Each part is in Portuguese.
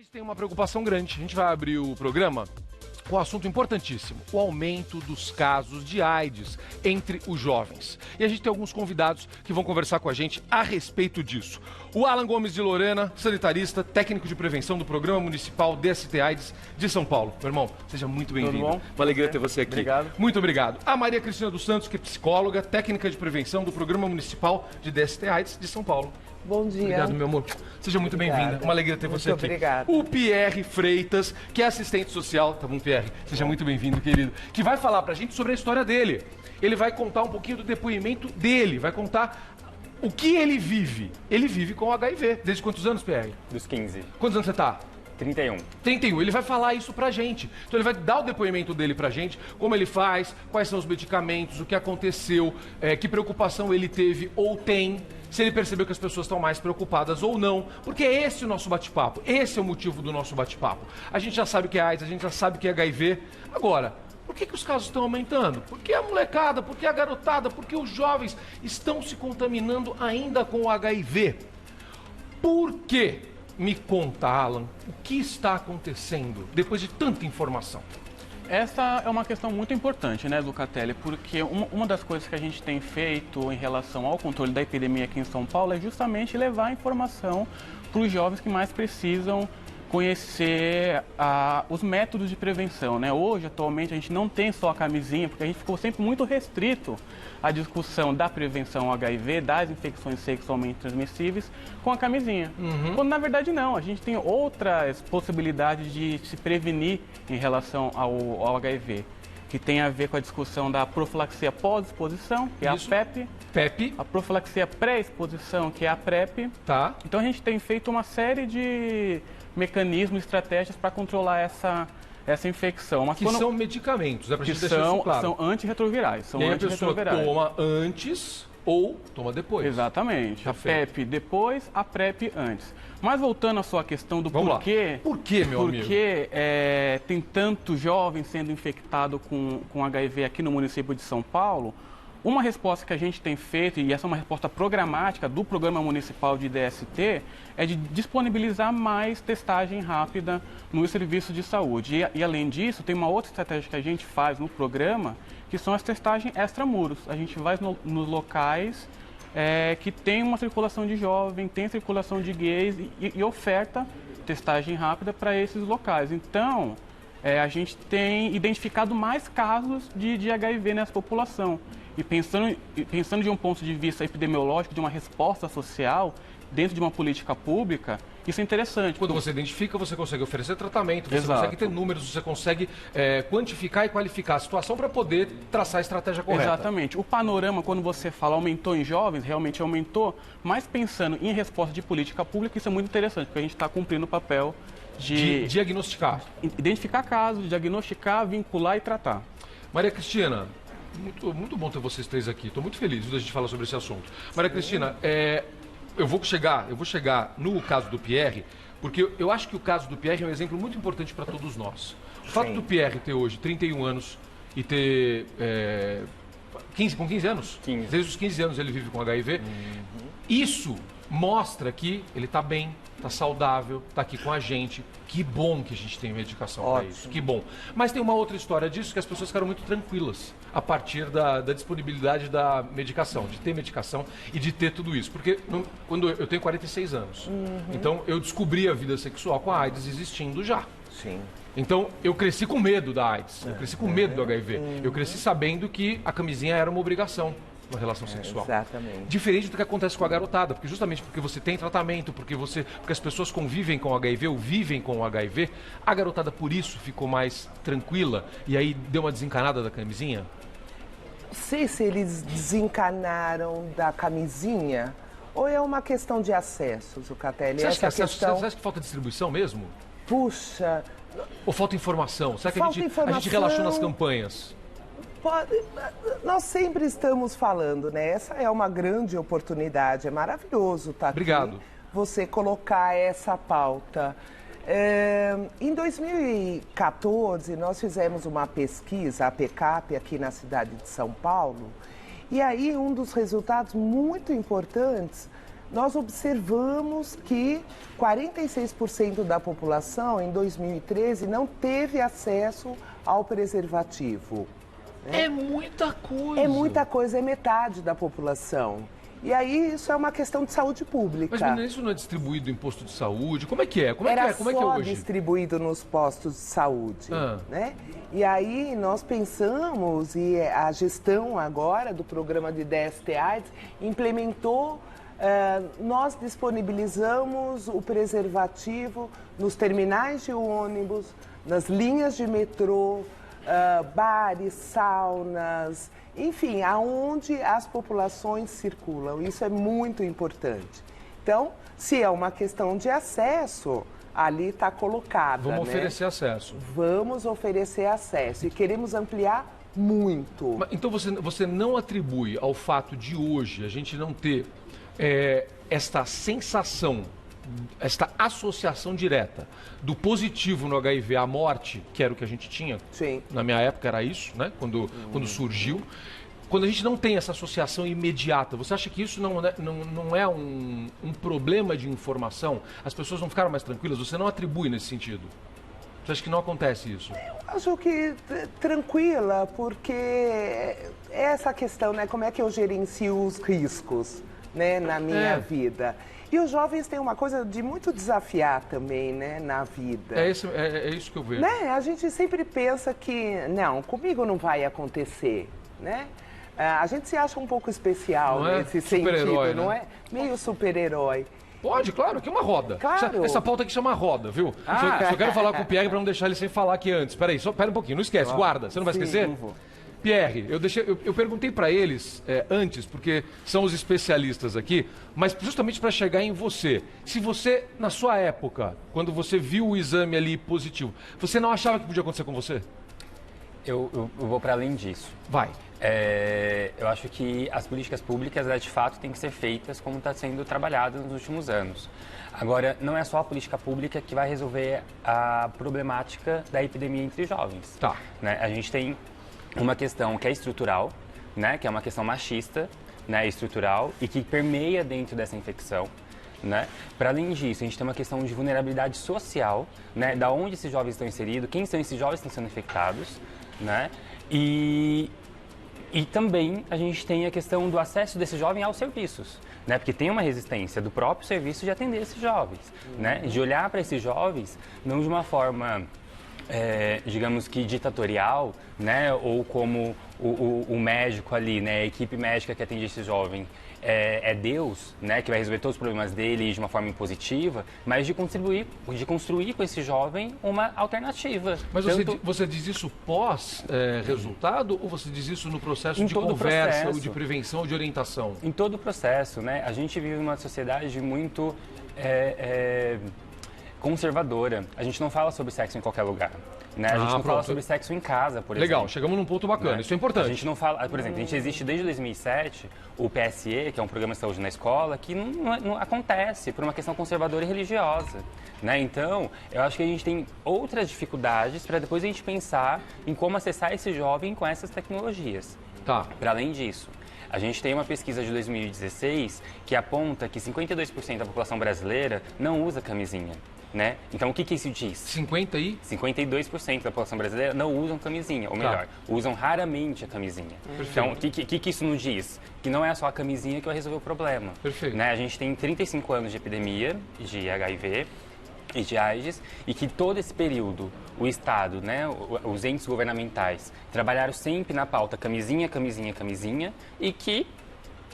gente tem uma preocupação grande. A gente vai abrir o programa com um assunto importantíssimo, o aumento dos casos de AIDS entre os jovens. E a gente tem alguns convidados que vão conversar com a gente a respeito disso. O Alan Gomes de Lorena, sanitarista, técnico de prevenção do Programa Municipal DST AIDS de São Paulo. Meu irmão, seja muito bem-vindo. Uma alegria ter você aqui. Obrigado. Muito obrigado. A Maria Cristina dos Santos, que é psicóloga, técnica de prevenção do Programa Municipal de DST AIDS de São Paulo. Bom dia. Obrigado, meu amor. Seja muito bem-vinda. Uma alegria ter você aqui. Obrigada. O Pierre Freitas, que é assistente social. Tá bom, Pierre? Seja muito bem-vindo, querido. Que vai falar pra gente sobre a história dele. Ele vai contar um pouquinho do depoimento dele. Vai contar o que ele vive. Ele vive com HIV. Desde quantos anos, Pierre? Dos 15. Quantos anos você tá? 31. 31. Ele vai falar isso pra gente. Então ele vai dar o depoimento dele pra gente, como ele faz, quais são os medicamentos, o que aconteceu, que preocupação ele teve ou tem, se ele percebeu que as pessoas estão mais preocupadas ou não, porque é esse o nosso bate-papo, esse é o motivo do nosso bate-papo. A gente já sabe que é AIDS, a gente já sabe que é HIV. Agora, por que os casos estão aumentando? Por que a molecada, por que a garotada, por que os jovens estão se contaminando ainda com o HIV? Por quê? Me conta, Alan, o que está acontecendo depois de tanta informação? Essa é uma questão muito importante, né, Zucatelli, porque uma das coisas que a gente tem feito em relação ao controle da epidemia aqui em São Paulo é justamente levar a informação para os jovens que mais precisam conhecer os métodos de prevenção, né? Hoje, atualmente, a gente não tem só a camisinha, porque a gente ficou sempre muito restrito à discussão da prevenção ao HIV, das infecções sexualmente transmissíveis, com a camisinha. Quando, na verdade, não. A gente tem outras possibilidades de se prevenir em relação ao HIV, que tem a ver com a discussão da profilaxia pós-exposição, que é Isso. a PEP. PEP. A profilaxia pré-exposição, que é a PrEP. Tá. Então, a gente tem feito uma série de mecanismos, estratégias para controlar essa infecção. Mas Que são medicamentos, é pra que gente deixar isso claro. são antirretrovirais. São E aí a pessoa antirretrovirais. toma antes ou toma depois. Exatamente. Perfeito. A PEP depois, a PrEP antes. Mas voltando à sua questão do Vamos porquê... lá. Por quê, meu amigo? Porque tem tanto jovem sendo infectado com HIV aqui no município de São Paulo. Uma resposta que a gente tem feito, e essa é uma resposta programática do Programa Municipal de DST, é de disponibilizar mais testagem rápida nos serviços de saúde. E além disso, tem uma outra estratégia que a gente faz no programa, que são as testagens extramuros. A gente vai nos locais que tem uma circulação de jovem, tem circulação de gays e oferta testagem rápida para esses locais. Então, a gente tem identificado mais casos de HIV nessa população. E pensando de um ponto de vista epidemiológico, de uma resposta social, dentro de uma política pública, isso é interessante. Quando você identifica, você consegue oferecer tratamento, você Exato. consegue ter números, você consegue quantificar e qualificar a situação para poder traçar a estratégia correta. Exatamente. O panorama, quando você fala aumentou em jovens, realmente aumentou, mas pensando em resposta de política pública, isso é muito interessante, porque a gente está cumprindo o papel De diagnosticar. identificar casos, diagnosticar, vincular e tratar. Maria Cristina, muito bom ter vocês três aqui. Estou muito feliz de a gente falar sobre esse assunto. Maria Cristina, eu vou chegar no caso do Pierre, porque eu acho que o caso do Pierre é um exemplo muito importante para todos nós. O fato do Pierre ter hoje 31 anos e ter 15 anos? 15. Desde os 15 anos ele vive com HIV. Isso mostra que ele está bem, está saudável, está aqui com a gente. Que bom que a gente tem medicação para isso, que bom. Mas tem uma outra história disso, que as pessoas ficaram muito tranquilas a partir da disponibilidade da medicação, de ter medicação e de ter tudo isso. Porque quando eu tenho 46 anos, então eu descobri a vida sexual com a AIDS existindo já. Sim. Então, eu cresci com medo da AIDS, eu cresci com medo do HIV, eu cresci sabendo que a camisinha era uma obrigação na relação sexual. Exatamente. Diferente do que acontece com a garotada, porque justamente porque você tem tratamento, porque as pessoas convivem com o HIV ou vivem com o HIV, a garotada por isso ficou mais tranquila e aí deu uma desencanada da camisinha? Não sei se eles desencanaram da camisinha ou é uma questão de acesso, Zucatelli. Você acha que, Essa questão... você acha que falta distribuição mesmo? Puxa, Ou falta informação? Será que Falta a gente informação. relaciona as campanhas? nós sempre estamos falando, né? Essa é uma grande oportunidade, é maravilhoso estar aqui. Obrigado. Você colocar essa pauta. Em 2014, nós fizemos uma pesquisa, a PECAP, aqui na cidade de São Paulo, e aí um dos resultados muito importantes nós observamos que 46% da população, em 2013, não teve acesso ao preservativo. É muita coisa. É muita coisa, é metade da população. E aí isso é uma questão de saúde pública. Mas, menina, isso não é distribuído em posto de saúde? Como é que é? Como é Era que é só hoje? distribuído nos postos de saúde, né? E aí nós pensamos, e a gestão agora do programa de DST-AIDS implementou, nós disponibilizamos o preservativo nos terminais de ônibus, nas linhas de metrô, bares, saunas, enfim, aonde as populações circulam. Isso é muito importante. Então, se é uma questão de acesso, ali está colocada. Vamos oferecer acesso. Vamos oferecer acesso e queremos ampliar muito. Mas, então você não atribui ao fato de hoje a gente não ter esta sensação, esta associação direta do positivo no HIV à morte, que era o que a gente tinha. Sim. Na minha época era isso, né? Quando surgiu. Quando a gente não tem essa associação imediata, você acha que isso não é um problema de informação? As pessoas não ficaram mais tranquilas? Você não atribui nesse sentido? Você acha que não acontece isso? Eu acho que tranquila, porque é essa questão, né? Como é que eu gerencio os riscos, né, na minha vida? E os jovens têm uma coisa de muito desafiar também, né, na vida. É isso que eu vejo. Né? A gente sempre pensa que, não, comigo não vai acontecer, né? A gente se acha um pouco especial nesse sentido, não é? Meio super-herói. Pode, claro, aqui é uma roda. Claro. Essa pauta aqui chama roda, viu? Só quero falar com o Pierre para não deixar ele sem falar aqui antes. Peraí, espera um pouquinho, não esquece, guarda. Você não vai esquecer? Não vou. Pierre, eu perguntei para eles antes, porque são os especialistas aqui, mas justamente para chegar em você. Se você, na sua época, quando você viu o exame ali positivo, você não achava que podia acontecer com você? Eu vou para além disso. Vai. Eu acho que as políticas públicas, de fato, têm que ser feitas como está sendo trabalhado nos últimos anos. Agora, não é só a política pública que vai resolver a problemática da epidemia entre jovens. Tá. Né? A gente tem uma questão que é estrutural, né? Que é uma questão machista, né? Estrutural, e que permeia dentro dessa infecção. Né? Para além disso, a gente tem uma questão de vulnerabilidade social, né? Da onde esses jovens estão inseridos, quem são esses jovens que estão sendo infectados, né? E também a gente tem a questão do acesso desse jovem aos serviços, né? Porque tem uma resistência do próprio serviço de atender esses jovens, né? De olhar para esses jovens não de uma forma, digamos que ditatorial, né? Ou como o médico ali, né? A equipe médica que atende esse jovem é Deus, né? Que vai resolver todos os problemas dele de uma forma impositiva, mas de construir com esse jovem uma alternativa. Mas você diz isso pós-resultado ou você diz isso no processo de conversa, ou de prevenção, ou de orientação? Em todo o processo, né? A gente vive uma sociedade muito conservadora. A gente não fala sobre sexo em qualquer lugar. Né? A gente não fala sobre sexo em casa, por exemplo. Legal, chegamos num ponto bacana, né? Isso é importante. A gente não fala, por exemplo, a gente existe desde 2007, o PSE, que é um programa de saúde na escola, que não acontece por uma questão conservadora e religiosa. Né? Então, eu acho que a gente tem outras dificuldades para depois a gente pensar em como acessar esse jovem com essas tecnologias. Tá. Para além disso, a gente tem uma pesquisa de 2016 que aponta que 52% da população brasileira não usa camisinha. Né? Então, o que isso diz? 52% da população brasileira não usam camisinha, ou melhor, usam raramente a camisinha. Perfeito. Então, o que isso nos diz? Que não é só a camisinha que vai resolver o problema. Perfeito. Né? A gente tem 35 anos de epidemia de HIV e de AIDS, e que todo esse período o Estado, né, os entes governamentais, trabalharam sempre na pauta camisinha, camisinha, camisinha, e que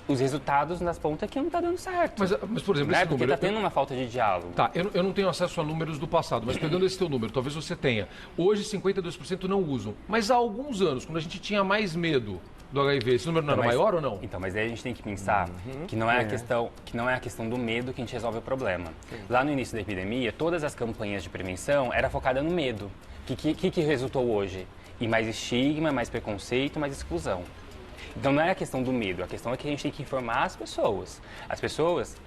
os resultados nas pontas que não está dando certo. Mas por exemplo, né? esse Porque número... está tendo uma falta de diálogo. Tá, eu não tenho acesso a números do passado, mas pegando esse teu número, talvez você tenha. Hoje, 52% não usam. Mas há alguns anos, quando a gente tinha mais medo do HIV, esse número não era maior ou não? Então, mas aí a gente tem que pensar que não é a questão do medo que a gente resolve o problema. Lá no início da epidemia, todas as campanhas de prevenção eram focadas no medo. O que resultou hoje? E mais estigma, mais preconceito, mais exclusão. Então não é a questão do medo, a questão é que a gente tem que informar as pessoas. As pessoas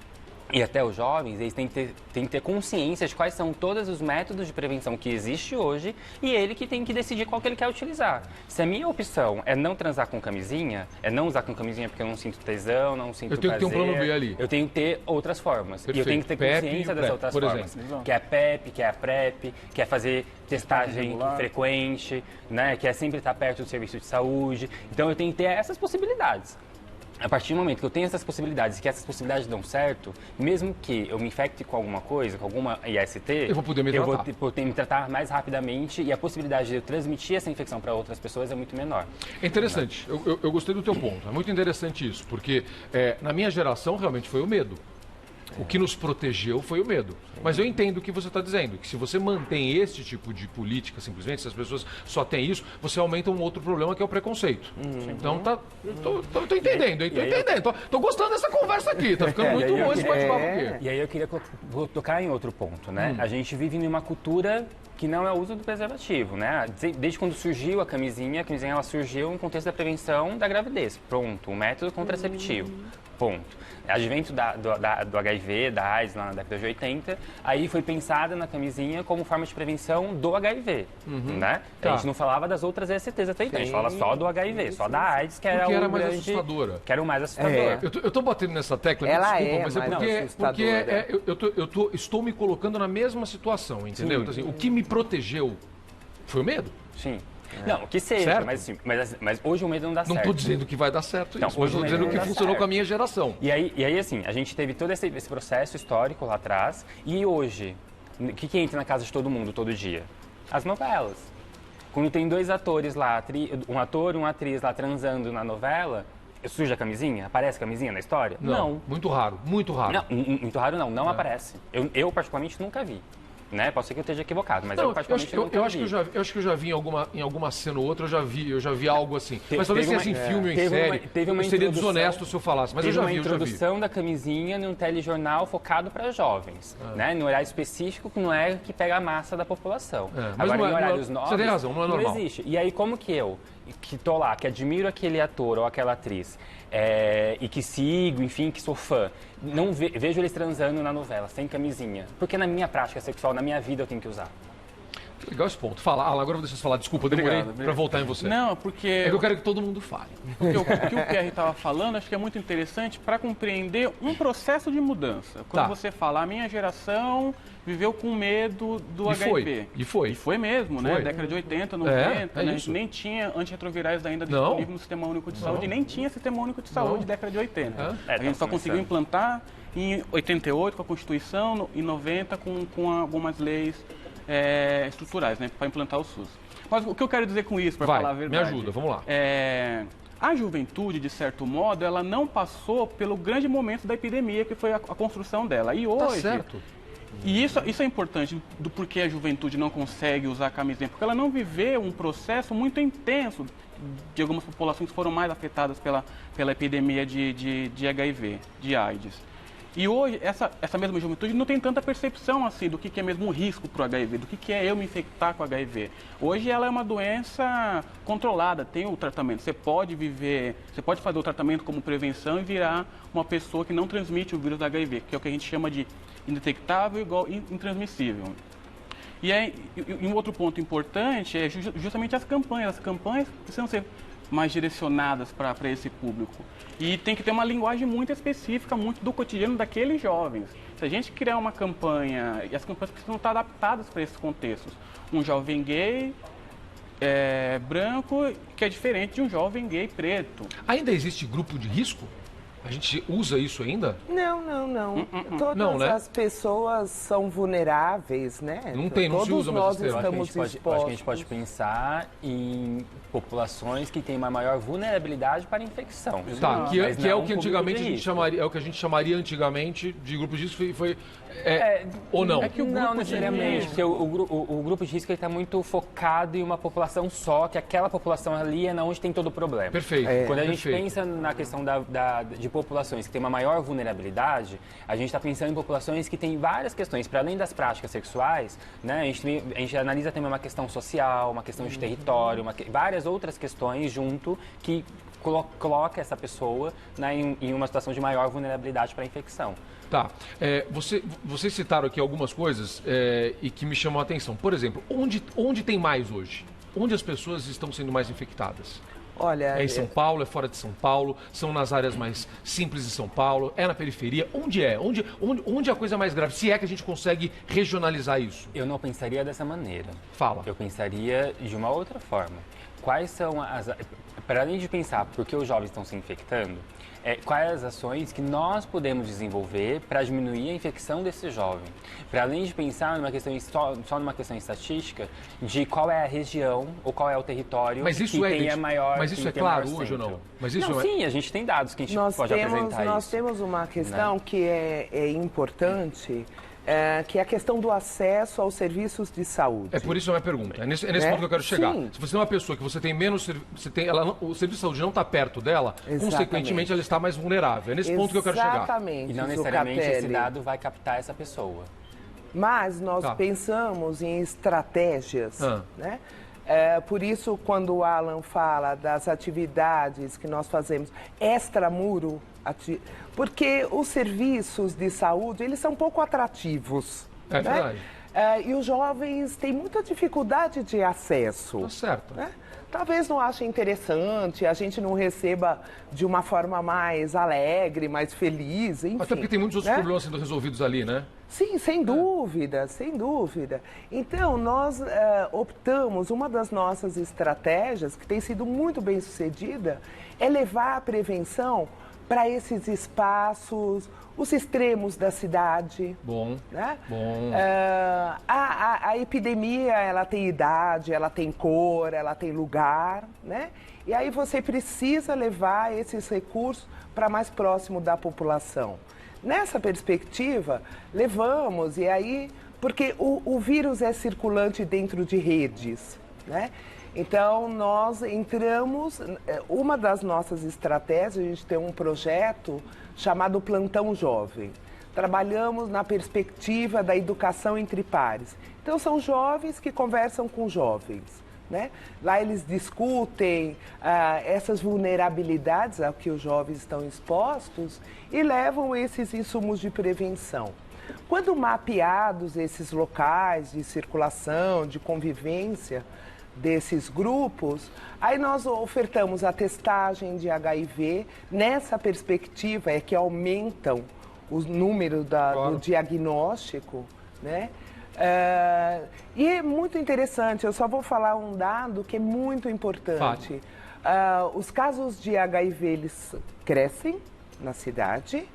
e até os jovens, eles têm que ter consciência de quais são todos os métodos de prevenção que existe hoje e ele que tem que decidir qual que ele quer utilizar. Se a minha opção é não transar com camisinha, é não usar com camisinha porque eu não sinto tesão, não sinto prazer... Eu tenho que ter um plano B ali. Eu tenho que ter outras formas. Perfeito. E eu tenho que ter consciência das outras formas. Exemplo. Que é a PEP, que é a PrEP, que é fazer testagem frequente, né? Que é sempre estar perto do serviço de saúde. Então eu tenho que ter essas possibilidades. A partir do momento que eu tenho essas possibilidades e que essas possibilidades dão certo, mesmo que eu me infecte com alguma coisa, com alguma IST, eu vou poder me tratar. Eu vou poder me tratar mais rapidamente e a possibilidade de eu transmitir essa infecção para outras pessoas é muito menor. É interessante, eu gostei do teu ponto, é muito interessante isso, porque na minha geração realmente foi o medo. O que nos protegeu foi o medo. Mas eu entendo o que você está dizendo, que se você mantém esse tipo de política, simplesmente, se as pessoas só têm isso, você aumenta um outro problema que é o preconceito. Então, tô entendendo, tô gostando dessa conversa aqui, tá ficando muito bom esse bate-papo aqui. E aí eu queria tocar em outro ponto, né? A gente vive em uma cultura que não é o uso do preservativo, né? Desde quando surgiu a camisinha ela surgiu no contexto da prevenção da gravidez. Pronto, um método contraceptivo. Ponto. Advento do HIV, da AIDS, lá na década de 80, aí foi pensada na camisinha como forma de prevenção do HIV, né? Tá. A gente não falava das outras STs até então, a gente falava só do HIV, só da AIDS, que era, era o mais grande, assustadora. Que era o mais assustador. Eu tô batendo nessa tecla, me Ela desculpa, é mas é mais porque estou me colocando na mesma situação, entendeu? Então, assim, o que me protegeu foi o medo. Sim. Não, que seja, mas hoje o medo não dá certo. Não estou dizendo que vai dar certo isso, Não, mas hoje estou o dizendo medo que não dá funcionou certo. com a minha geração. E aí, assim, a gente teve todo esse processo histórico lá atrás, e hoje, o que entra na casa de todo mundo todo dia? As novelas. Quando tem dois atores lá, um ator e uma atriz lá transando na novela, suja a camisinha? Aparece camisinha na história? Não. Muito raro, muito raro. Não, muito raro não aparece. Eu particularmente nunca vi. Né? Pode ser que eu esteja equivocado, mas Não, eu particularmente nunca vi. eu acho que eu já vi em alguma cena ou outra, eu já vi algo assim. Mas talvez seja em filme ou em série, seria desonesto se eu falasse, mas eu já vi. Teve uma introdução da camisinha num telejornal focado para jovens, né? No horário específico que não é que pega a massa da população. Mas agora, em horários novos, você tem razão, não é normal. Não existe. E aí, como que eu, que tô lá, que admiro aquele ator ou aquela atriz, e que sigo, enfim, que sou fã, não vejo eles transando na novela, sem camisinha. Porque na minha prática sexual, na minha vida, eu tenho que usar. Legal esse ponto. Fala, Alan, agora eu vou deixar você falar. Desculpa, eu demorei para voltar em você. Não, porque... É que eu quero que todo mundo fale. Porque o que o Pierre estava falando, acho que é muito interessante para compreender um processo de mudança. Quando você fala, a minha geração viveu com medo do HIV. E foi mesmo, né? Década de 80, 90, né? Isso. Nem tinha antirretrovirais ainda disponível no Sistema Único de Saúde, nem tinha Sistema Único de Saúde década de 80. A gente só conseguiu implantar em 88 com a Constituição, em 90 com algumas leis estruturais, né? Para implantar o SUS. Mas o que eu quero dizer com isso, para falar a verdade... Me ajuda, vamos lá. A juventude, de certo modo, ela não passou pelo grande momento da epidemia, que foi a construção dela. E hoje... Tá certo. E isso é importante do porquê a juventude não consegue usar a camisinha, porque ela não viveu um processo muito intenso de algumas populações que foram mais afetadas pela epidemia de HIV, de AIDS. E hoje, essa mesma juventude não tem tanta percepção assim do que é mesmo um risco para o HIV, do que é eu me infectar com HIV. Hoje ela é uma doença controlada, tem o tratamento. Você pode fazer o tratamento como prevenção e virar uma pessoa que não transmite o vírus da HIV, que é o que a gente chama de indetectável igual intransmissível. E um outro ponto importante é justamente as campanhas. As campanhas precisam ser mais direcionadas para esse público. E tem que ter uma linguagem muito específica, muito do cotidiano daqueles jovens. Se a gente criar uma campanha, e as campanhas precisam estar adaptadas para esses contextos. Um jovem gay branco, que é diferente de um jovem gay preto. Ainda existe grupo de risco? A gente usa isso ainda? Não. Todas as pessoas são vulneráveis, né? Não se usa mais esse termo. Acho que a gente pode pensar em populações que têm uma maior vulnerabilidade para infecção. Tá, que é o que antigamente a gente chamaria, o que a gente chamaria antigamente de grupo de risco ou não? É que não necessariamente, porque o grupo de risco está muito focado em uma população só, que aquela população ali é onde tem todo o problema. Perfeito. Quando a gente pensa na questão de populações que têm uma maior vulnerabilidade, a gente está pensando em populações que têm várias questões, para além das práticas sexuais, né? A gente analisa também uma questão social, uma questão de território, várias outras questões junto que coloca essa pessoa, né, em uma situação de maior vulnerabilidade para a infecção. Tá. Vocês citaram aqui algumas coisas e que me chamam a atenção. Por exemplo, onde tem mais hoje? Onde as pessoas estão sendo mais infectadas? Olha, é em São Paulo, é fora de São Paulo, são nas áreas mais simples de São Paulo, é na periferia? Onde é? Onde é a coisa mais grave? Se é que a gente consegue regionalizar isso? Eu não pensaria dessa maneira. Fala. Eu pensaria de uma outra forma. Quais são para além de pensar por que os jovens estão se infectando, quais as ações que nós podemos desenvolver para diminuir a infecção desse jovem? Para além de pensar numa questão, só numa questão estatística, de qual é a região ou qual é o território que tem a maior... Mas isso é claro hoje ou não? Mas isso sim, a gente tem dados que a gente pode apresentar Nós temos uma questão, né, que é importante... que é a questão do acesso aos serviços de saúde. É por isso a minha pergunta. É nesse ponto que eu quero chegar. Sim. Se você é uma pessoa que você tem menos... o serviço de saúde não está perto dela, consequentemente ela está mais vulnerável. É nesse ponto que eu quero chegar. Exatamente. E não necessariamente esse dado vai captar essa pessoa. Mas nós pensamos em estratégias, né? Por isso, quando o Alan fala das atividades que nós fazemos extramuro, porque os serviços de saúde, eles são pouco atrativos. É verdade. E os jovens têm muita dificuldade de acesso. Tá certo. Né? Talvez não achem interessante, a gente não receba de uma forma mais alegre, mais feliz, enfim. Até porque tem muitos outros problemas sendo resolvidos ali, né? Sim, sem dúvida, sem dúvida. Então, nós optamos, uma das nossas estratégias, que tem sido muito bem sucedida, é levar a prevenção para esses espaços, os extremos da cidade. Bom, né? Bom. A epidemia, ela tem idade, ela tem cor, ela tem lugar, né? E aí você precisa levar esses recursos para mais próximo da população. Nessa perspectiva, levamos, e aí, porque o vírus é circulante dentro de redes, né? Então, nós entramos, uma das nossas estratégias, a gente tem um projeto chamado Plantão Jovem. Trabalhamos na perspectiva da educação entre pares. Então, são jovens que conversam com jovens, né? Lá eles discutem essas vulnerabilidades a que os jovens estão expostos e levam esses insumos de prevenção. Quando mapeados esses locais de circulação, de convivência desses grupos, aí nós ofertamos a testagem de HIV. Nessa perspectiva é que aumentam os números do diagnóstico, né? E é muito interessante, eu só vou falar um dado que é muito importante. Os casos de HIV, eles crescem na cidade,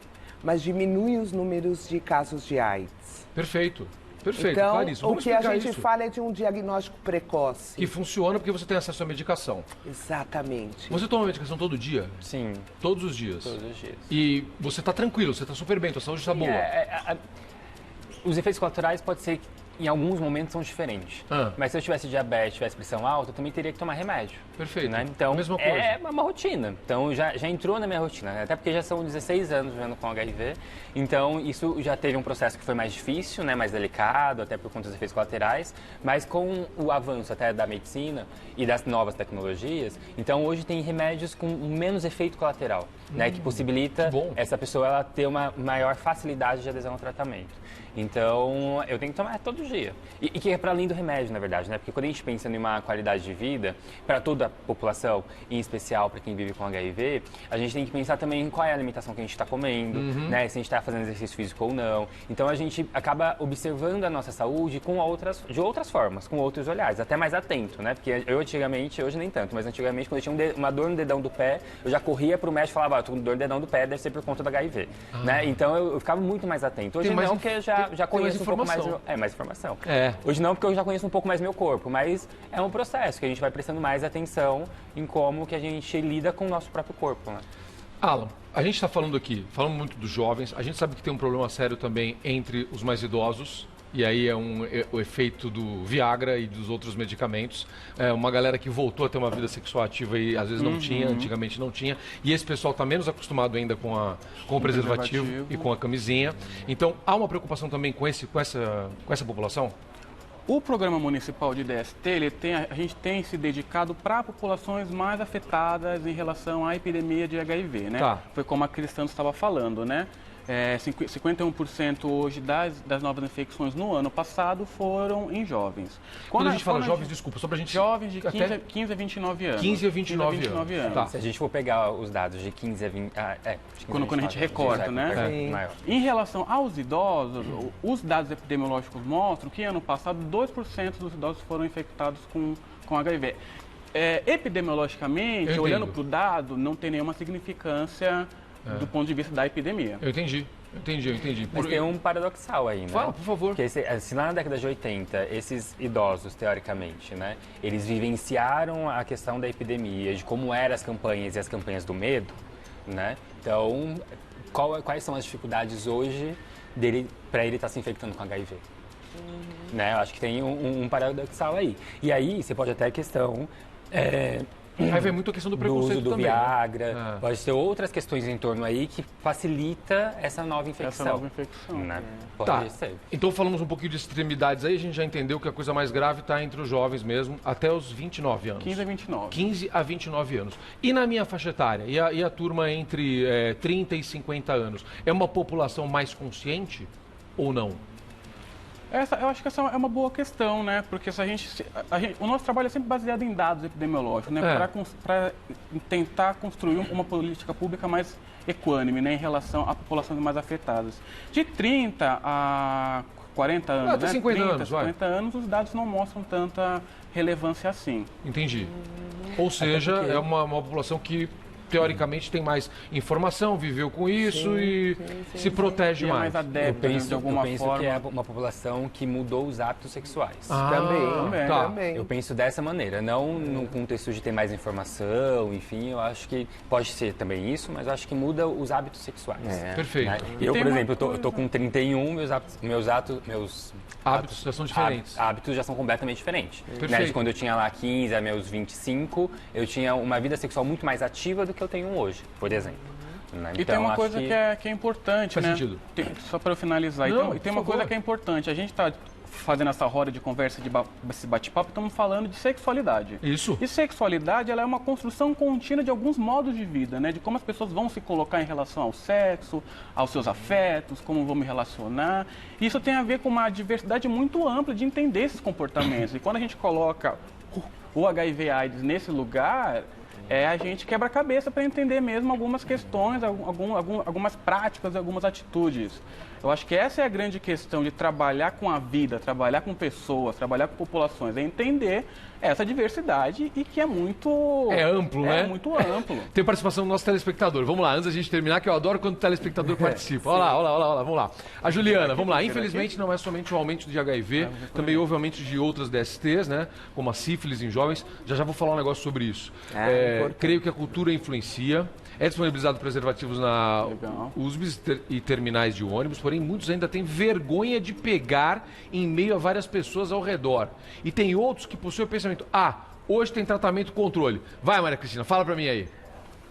mas diminuem os números de casos de AIDS. Perfeito. Perfeito, então, claríssimo. O que a gente fala é de um diagnóstico precoce. Que funciona porque você tem acesso à medicação. Exatamente. Você toma medicação todo dia? Sim. Todos os dias? Todos os dias. E você está tranquilo, você está super bem, sua saúde está boa? Os efeitos colaterais podem ser, em alguns momentos, são diferentes. Mas se eu tivesse diabetes, tivesse pressão alta, eu também teria que tomar remédio. Perfeito. Né? Então, a mesma coisa. É uma rotina. Então, já entrou na minha rotina. Né? Até porque já são 16 anos vivendo com HIV. Então, isso já teve um processo que foi mais difícil, né? Mais delicado, até por conta dos efeitos colaterais. Mas com o avanço até da medicina e das novas tecnologias, então hoje tem remédios com menos efeito colateral, né? Que possibilita essa pessoa ela ter uma maior facilidade de adesão ao tratamento. Então, eu tenho que tomar todo dia. E que é para além do remédio, na verdade, né? Porque quando a gente pensa em uma qualidade de vida, para toda a população, em especial para quem vive com HIV, a gente tem que pensar também em qual é a alimentação que a gente está comendo, né? Se a gente está fazendo exercício físico ou não. Então, a gente acaba observando a nossa saúde de outras formas, com outros olhares, até mais atento, né? Porque eu antigamente, hoje nem tanto, mas antigamente, quando eu tinha uma dor no dedão do pé, eu já corria para o médico e falava, eu tô com dor no dedão do pé, deve ser por conta do HIV, né? Então, eu ficava muito mais atento. Hoje não, porque já conheço um pouco mais... mais informação. Hoje não, porque eu já conheço um pouco mais meu corpo, mas é um processo que a gente vai prestando mais atenção em como que a gente lida com o nosso próprio corpo, né? Alan, a gente está falando aqui, falando muito dos jovens, a gente sabe que tem um problema sério também entre os mais idosos, e aí é o efeito do Viagra e dos outros medicamentos. É uma galera que voltou a ter uma vida sexual ativa e às vezes não tinha, antigamente não tinha. E esse pessoal está menos acostumado ainda com o preservativo e com a camisinha. Então, há uma preocupação também com essa população? O Programa Municipal de DST, a gente tem se dedicado para populações mais afetadas em relação à epidemia de HIV, né? Tá. Foi como a Cristã estava falando, né? 51% hoje das novas infecções no ano passado foram em jovens. Quando a gente fala jovens, desculpa, só pra gente... Jovens de 15 a 29 anos. 15 a 29 anos. Tá. Se a gente for pegar os dados de 15 a 20... Quando a gente recorta, né? Em relação aos idosos, os dados epidemiológicos mostram que ano passado 2% dos idosos foram infectados com HIV. Epidemiologicamente, olhando para o dado, não tem nenhuma significância do ponto de vista da epidemia. Eu entendi. Mas tem um paradoxal aí, né? Fala, por favor. Porque se lá na década de 80, esses idosos, teoricamente, né, eles vivenciaram a questão da epidemia, de como eram as campanhas e as campanhas do medo, né? Então, quais são as dificuldades hoje dele para ele estar se infectando com HIV? Né? Eu acho que tem um paradoxal aí. E aí, você pode até a questão... Aí vem muito a questão do preconceito do também. Viagra, pode ter outras questões em torno aí que facilita essa nova infecção. Né? Pode ser. Então falamos um pouquinho de extremidades aí, a gente já entendeu que a coisa mais grave está entre os jovens mesmo, até os 29 anos. 15 a 29. 15 a 29 anos. E na minha faixa etária, e a turma entre 30 e 50 anos, é uma população mais consciente ou não? Eu acho que essa é uma boa questão, né? Porque o nosso trabalho é sempre baseado em dados epidemiológicos, né? Para tentar construir uma política pública mais equânime, né? Em relação a populações mais afetadas. De 30 a 40 anos, até 50 anos, 40 anos, os dados não mostram tanta relevância assim. Entendi. Ou seja, é uma população que teoricamente tem mais informação, viveu com isso se protege mais. Adepta, de alguma forma. Eu penso que é uma população que mudou os hábitos sexuais. Também. Eu penso dessa maneira, não no contexto de ter mais informação, enfim, eu acho que pode ser também isso, mas eu acho que muda os hábitos sexuais. Perfeito. Né? Eu, por exemplo, eu tô com 31, meus hábitos já são diferentes. Hábitos já são completamente diferentes. Perfeito. De quando eu tinha lá 15 a meus 25, eu tinha uma vida sexual muito mais ativa do que eu tenho hoje, por exemplo. Né? E tem uma coisa que é importante, Faz né? sentido. Só para eu finalizar. Não, tem uma coisa que é importante. A gente está fazendo essa roda de conversa, esse bate-papo, estamos falando de sexualidade. Isso. E sexualidade, ela é uma construção contínua de alguns modos de vida, né? De como as pessoas vão se colocar em relação ao sexo, aos seus afetos, como vão me relacionar. Isso tem a ver com uma diversidade muito ampla de entender esses comportamentos. E quando a gente coloca o HIV/AIDS nesse lugar, a gente quebra a cabeça para entender mesmo algumas questões, algumas práticas, algumas atitudes. Eu acho que essa é a grande questão de trabalhar com a vida, trabalhar com pessoas, trabalhar com populações, é entender essa diversidade e que é muito... É amplo, né? É muito amplo. Tem participação do nosso telespectador. Vamos lá, antes da gente terminar, que eu adoro quando o telespectador participa. Olha lá, vamos lá. A Juliana, vamos lá. Infelizmente não é somente o aumento de HIV, também houve aumento de outras DSTs, né? Como a sífilis em jovens. Já vou falar um negócio sobre isso. Creio que a cultura influencia. É disponibilizado preservativos na USBs e terminais de ônibus, porém muitos ainda têm vergonha de pegar em meio a várias pessoas ao redor. E tem outros que possuem o pensamento, hoje tem tratamento controle. Vai, Maria Cristina, fala pra mim aí.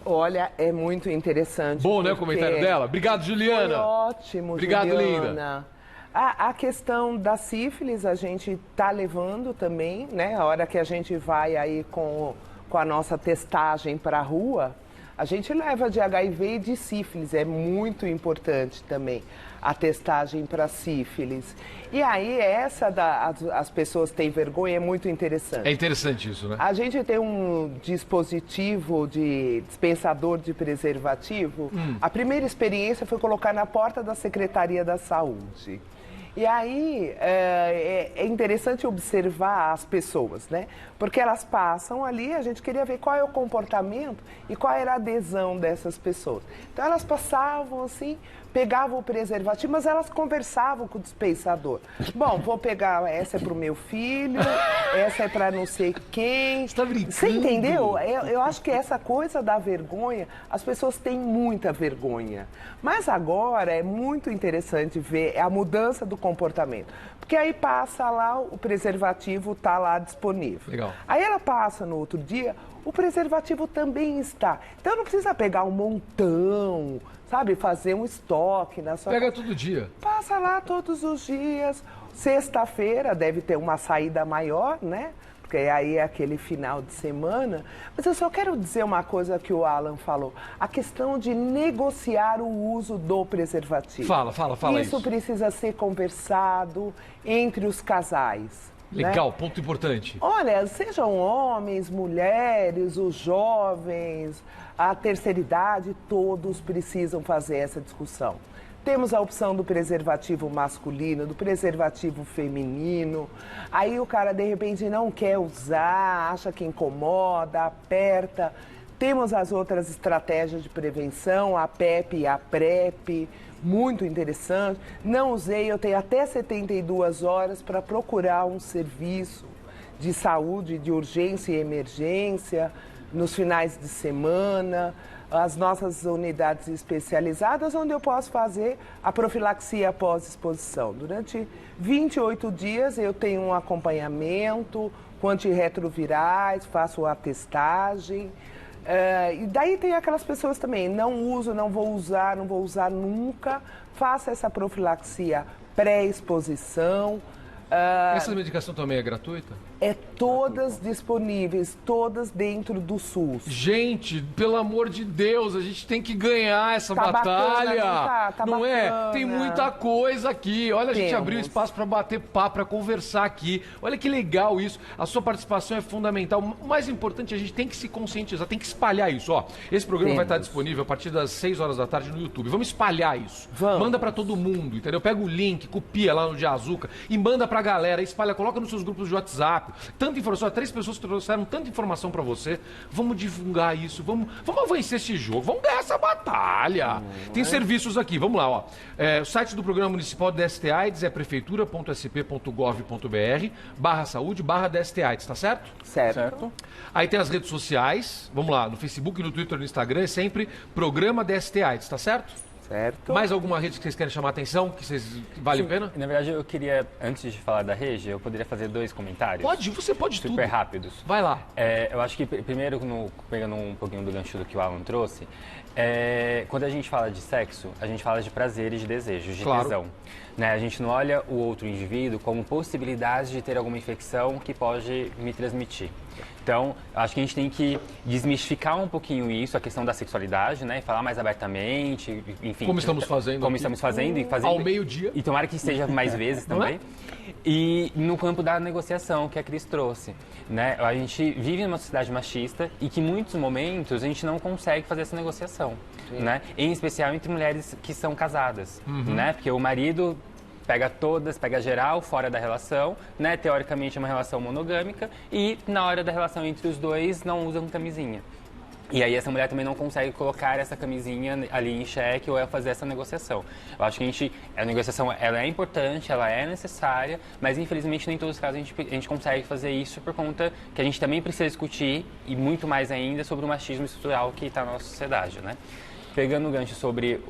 Olha, é muito interessante. Bom, né, o comentário dela? Obrigado, Juliana. Foi ótimo, Obrigado, Juliana. linda. A questão da sífilis a gente está levando também, né? A hora que a gente vai aí com a nossa testagem para a rua, a gente leva de HIV e de sífilis, é muito importante também a testagem para sífilis. E aí as pessoas têm vergonha, é muito interessante. É interessante isso, né? A gente tem um dispositivo de dispensador de preservativo. A primeira experiência foi colocar na porta da Secretaria da Saúde. E aí é interessante observar as pessoas, né? Porque elas passam ali, a gente queria ver qual é o comportamento e qual era a adesão dessas pessoas. Então elas passavam assim, pegavam o preservativo, mas elas conversavam com o dispensador. Bom, vou pegar, essa é para o meu filho, essa é para não sei quem. Você tá brincando? Você entendeu? Eu acho que essa coisa da vergonha, as pessoas têm muita vergonha. Mas agora é muito interessante ver a mudança do comportamento. Porque aí passa lá, o preservativo está lá disponível. Legal. Aí ela passa no outro dia, o preservativo também está. Então não precisa pegar um montão, sabe? Fazer um estoque na sua Pega todo dia. Passa lá todos os dias. Sexta-feira deve ter uma saída maior, né? Porque aí é aquele final de semana. Mas eu só quero dizer uma coisa que o Alan falou. A questão de negociar o uso do preservativo. Fala isso. Isso precisa ser conversado entre os casais. Legal, né? Ponto importante. Olha, sejam homens, mulheres, os jovens, a terceira idade, todos precisam fazer essa discussão. Temos a opção do preservativo masculino, do preservativo feminino. Aí o cara, de repente, não quer usar, acha que incomoda, aperta. Temos as outras estratégias de prevenção, a PEP e a PrEP, muito interessante. Não usei, eu tenho até 72 horas para procurar um serviço de saúde, de urgência e emergência, nos finais de semana. As nossas unidades especializadas, onde eu posso fazer a profilaxia pós-exposição. Durante 28 dias eu tenho um acompanhamento com antirretrovirais, faço a testagem. E daí tem aquelas pessoas também, não uso, não vou usar nunca. Faça essa profilaxia pré-exposição. Essa medicação também é gratuita? Todas disponíveis, todas dentro do SUS. Gente, pelo amor de Deus, a gente tem que ganhar essa batalha. Bacana, não não é? Tem muita coisa aqui. Olha, a gente abriu espaço para bater papo, para conversar aqui. Olha que legal isso. A sua participação é fundamental. O mais importante, a gente tem que se conscientizar, tem que espalhar isso. Ó, esse programa vai estar disponível a partir das 6 horas da tarde no YouTube. Vamos espalhar isso. Manda para todo mundo, entendeu? Pega o link, copia lá no Diazuca e manda pra galera, espalha, coloca nos seus grupos de WhatsApp. Tanta informação, 3 pessoas que trouxeram tanta informação pra você. Vamos divulgar isso, vamos avançar esse jogo, vamos ganhar essa batalha. Tem serviços aqui, vamos lá, ó. O site do Programa Municipal de DST-AIDS é prefeitura.sp.gov.br/saúde/DST-AIDS, tá certo? Certo. Aí tem as redes sociais, vamos lá, no Facebook, no Twitter, no Instagram, é sempre Programa DST-AIDS, tá certo? Certo. Mais alguma rede que vocês querem chamar a atenção, que vale a pena? Na verdade, eu queria, antes de falar da rede, eu poderia fazer 2 comentários. Você pode tudo. Super rápidos. Vai lá. Eu acho que, primeiro, pegando um pouquinho do gancho do que o Alan trouxe, quando a gente fala de sexo, a gente fala de prazeres, de desejos, de tesão. Né? A gente não olha o outro indivíduo como possibilidade de ter alguma infecção que pode me transmitir. Então, acho que a gente tem que desmistificar um pouquinho isso, a questão da sexualidade, né? E falar mais abertamente, enfim. Como estamos fazendo. Como estamos fazendo. Ao meio-dia. E tomara que seja mais vezes também. E no campo da negociação, que a Cris trouxe. Né? A gente vive numa sociedade machista e que em muitos momentos a gente não consegue fazer essa negociação. Né? Em especial entre mulheres que são casadas. Né? Porque o marido pega geral, fora da relação, né? Teoricamente é uma relação monogâmica e na hora da relação entre os dois não usam camisinha. E aí essa mulher também não consegue colocar essa camisinha ali em xeque ou fazer essa negociação. Eu acho que a negociação ela é importante, ela é necessária, mas infelizmente nem em todos os casos a gente consegue fazer isso por conta que a gente também precisa discutir, e muito mais ainda, sobre o machismo estrutural que está na nossa sociedade, né? Pegando o gancho sobre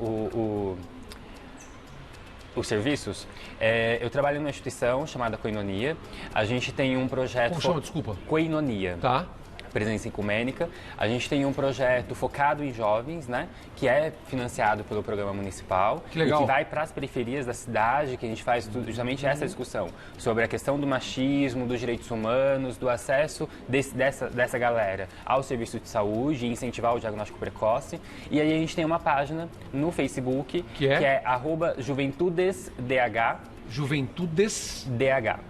os serviços, eu trabalho numa instituição chamada Koinonia. A gente tem um projeto... Como chama, desculpa? Koinonia. Tá. Presença ecumênica. A gente tem um projeto focado em jovens, né? Que é financiado pelo programa municipal. Que legal. E que vai para as periferias da cidade, que a gente faz justamente essa discussão sobre a questão do machismo, dos direitos humanos, do acesso dessa galera ao serviço de saúde e incentivar o diagnóstico precoce. E aí a gente tem uma página no Facebook que é @JuventudesDH. Juventudes DH.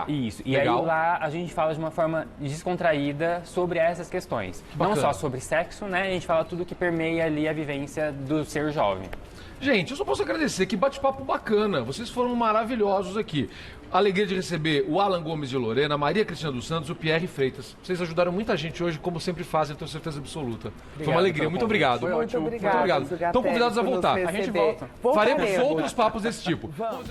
Isso. E legal. aí lá a gente fala de uma forma descontraída sobre essas questões. Não só sobre sexo, né? A gente fala tudo que permeia ali a vivência do ser jovem. Gente, eu só posso agradecer, que bate-papo bacana. Vocês foram maravilhosos aqui. Alegria de receber o Alan Gomes de Lorena, a Maria Cristina dos Santos e o Pierre Freitas. Vocês ajudaram muita gente hoje, como sempre fazem, eu tenho certeza absoluta. Foi uma alegria. Muito obrigado. Muito obrigado. Muito obrigado. Estão convidados a voltar. A gente volta. Faremos outros papos desse tipo. Vamos.